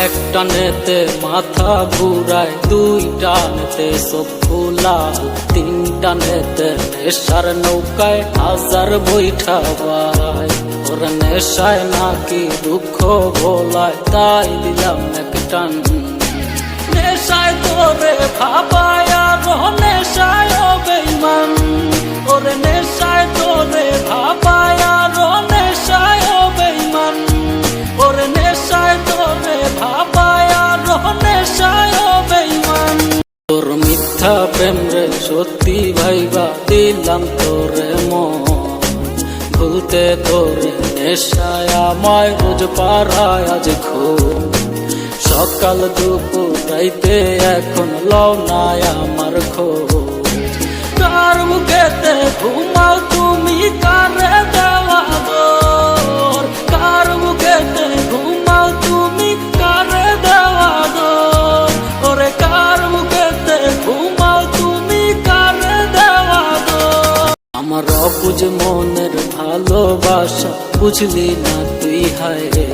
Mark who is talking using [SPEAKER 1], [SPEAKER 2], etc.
[SPEAKER 1] এক টানেতে মাথা ঘুরায়, দুই টানেতে চক্ষু লাল, তিন টানেতে নেশার নৌকায় হাজার বৈঠা বাই। ওর নেশায় নাকি দুঃখ ভোলায়, তাই দিলাম এক টান। নেশায় তোরে ভাবায় আর নেশায় বেঈমান, ওরে নেশায় তোরে ভাবায় আর নেশায় বেঈমান, ওরে নেশায় তোরে ভাবায় আর নেশায় বেঈমান। তোর মিথ্যা প্রেম রে সত্যি ভাইবা দিলাম তোরে মন, ভুলতে তোরে নেশায় আমায় রোজ পাড়ায় আজ খুব। সকাল দুপুর রাইতে এখন লও নাই আমার খোঁজ। কার বুকেতে ঘুমাও তুমি, কারে দেওয়া দোর, কার বুকেতে ঘুমাও তুমি, কারে দেওয়া দোর, ওরে কার বুকেতে ঘুমাও তুমি, কারে দেওয়া দোর। আমার অবুঝ মনের ভালোবাসা বুঝলি না তুই হায় রে।